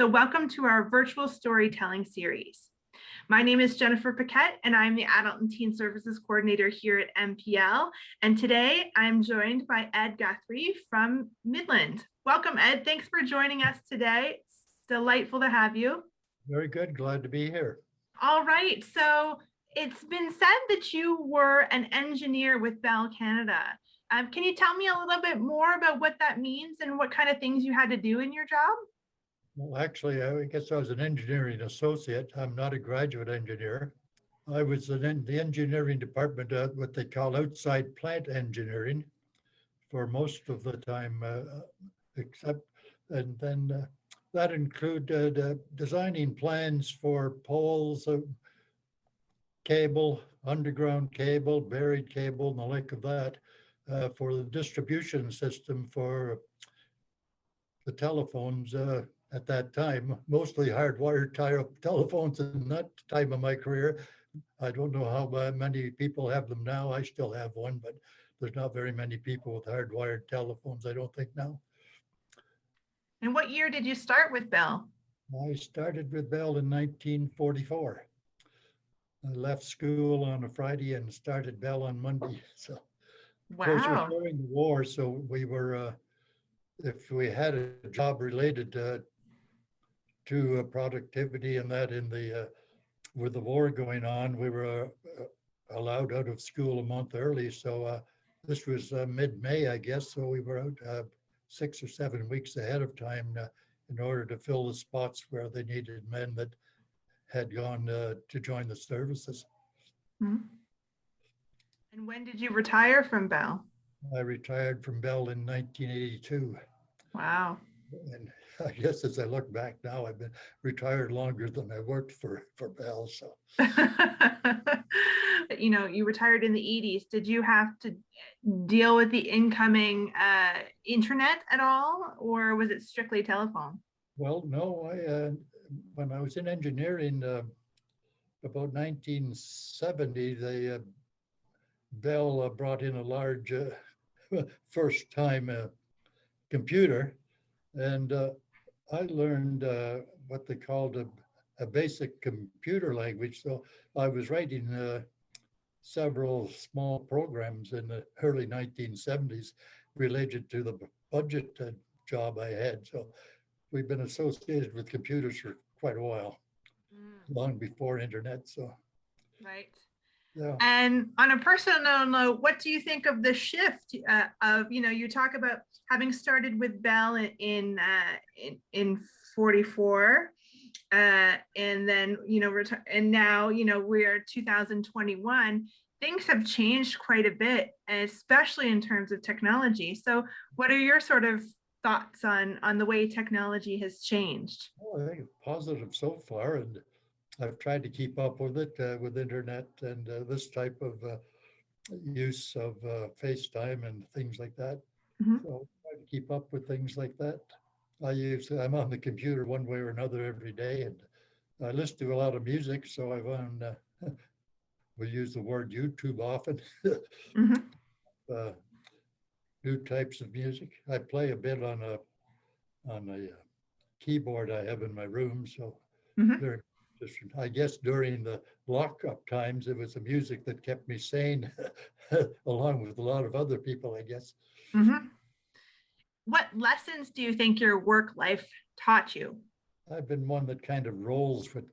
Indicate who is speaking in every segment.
Speaker 1: So welcome to our virtual storytelling series. My name is Jennifer Paquette, and I'm the Adult and Teen Services Coordinator here at MPL. And today I'm joined by Ed Guthrie from Midland. Welcome, Ed. Thanks for joining us today. It's delightful to have you.
Speaker 2: Very good. Glad to be here.
Speaker 1: All right. So it's been said that you were an engineer with Bell Canada. Can you tell me a little bit more about what that means and what kind of things you had to do in your job?
Speaker 2: Well, actually, I guess I was an engineering associate. I'm not a graduate engineer. I was in the engineering department, what they call outside plant engineering for most of the time, and then that included designing plans for poles, cable, underground cable, buried cable, and the like of that, for the distribution system for the telephones at that time, mostly hardwired telephones in that time of my career. I don't know how many people have them now. I still have one, but there's not very many people with hardwired telephones, I don't think now.
Speaker 1: And what year did you start with Bell?
Speaker 2: I started with Bell in 1944. I left school on a Friday and started Bell on Monday. So, of course, it was
Speaker 1: Wow.
Speaker 2: during the war, so we were, if we had a job related to productivity and that in the with the war going on, we were allowed out of school a month early. So this was mid-May, I guess. So we were out 6 or 7 weeks ahead of time in order to fill the spots where they needed men that had gone to join the services.
Speaker 1: Mm-hmm. And when did you retire from Bell?
Speaker 2: I retired from Bell in 1982.
Speaker 1: Wow.
Speaker 2: And I guess as I look back now, I've been retired longer than I worked for Bell. So,
Speaker 1: you know, you retired in the 80s. Did you have to deal with the incoming internet at all, or was it strictly telephone?
Speaker 2: well, no, when I was in engineering about 1970, the Bell brought in a large first time computer, and I learned what they called a basic computer language. So I was writing several small programs in the early 1970s related to the budget job I had. So we've been associated with computers for quite a while, long before internet. So,
Speaker 1: Right.
Speaker 2: yeah.
Speaker 1: And on a personal note, what do you think of the shift of, you know, you talk about having started with Bell in 44, and then, you know, and now, you know, we're 2021. Things have changed quite a bit, especially in terms of technology. So what are your sort of thoughts on the way technology has changed?
Speaker 2: Well, I think it's positive so far, and I've tried to keep up with it with internet and this type of use of FaceTime and things like that.
Speaker 1: Mhm.
Speaker 2: So I try to keep up with things like that. I'm on the computer one way or another every day, and I listen to a lot of music. So I've on we use the word YouTube often.
Speaker 1: Mhm.
Speaker 2: New types of music. I play a bit on a keyboard I have in my room. So
Speaker 1: Mhm.
Speaker 2: very interesting. I guess during the lockup times, it was the music that kept me sane, along with a lot of other people, I guess.
Speaker 1: Mhm. What lessons do you think your work life taught you?
Speaker 2: I've been one that kind of rolls what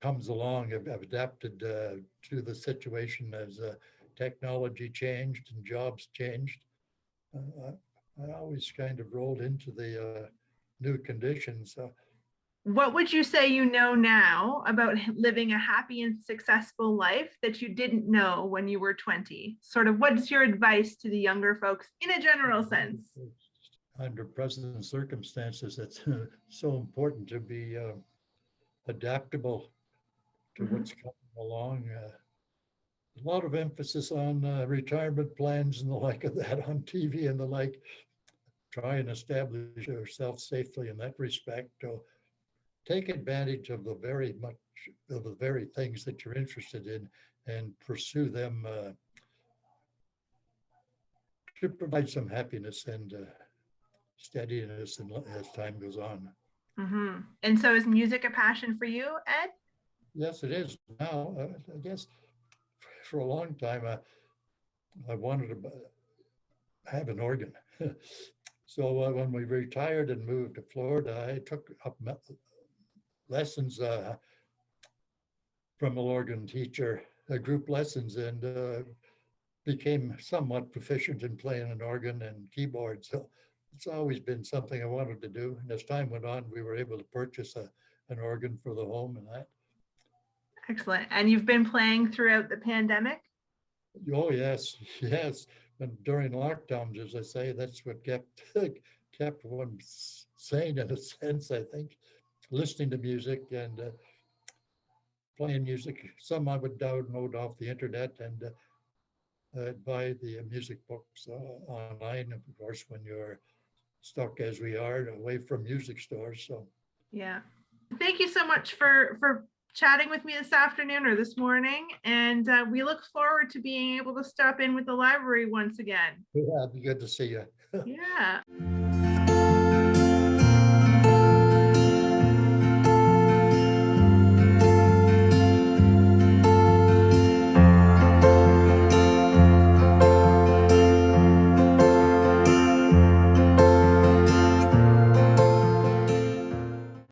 Speaker 2: comes along. I've adapted to the situation as technology changed and jobs changed. Uh, I always kind of rolled into the new conditions.
Speaker 1: What would you say you know now about living a happy and successful life that you didn't know when you were 20? Sort of what's your advice to the younger folks in a general sense?
Speaker 2: Under present circumstances, it's so important to be adaptable to
Speaker 1: Mhm.
Speaker 2: what's coming along. A lot of emphasis on retirement plans and the like of that on TV and the like. Try and establish yourself safely in that respect. So take advantage of the very things that you're interested in and pursue them to provide some happiness and steadiness as time goes on.
Speaker 1: And so is music a passion for you, Ed?
Speaker 2: Yes, it is now. I guess for a long time, I wanted to have an organ. So when we retired and moved to Florida, I took up lessons from an organ teacher, group lessons, and became somewhat proficient in playing an organ and keyboard. So it's always been something I wanted to do. And as time went on, we were able to purchase an organ for the home and that.
Speaker 1: Excellent. And you've been playing throughout the pandemic?
Speaker 2: Oh, yes, yes. And during lockdowns, as I say, that's what kept one sane in a sense, I think. Listening to music and playing music. Some I would download off the internet and buy the music books online, of course, when you're stuck as we are away from music stores. So
Speaker 1: Yeah. Thank you so much for chatting with me this afternoon or this morning. And we look forward to being able to stop in with the library once again.
Speaker 2: yeah, it'd be good to see you.
Speaker 1: Yeah.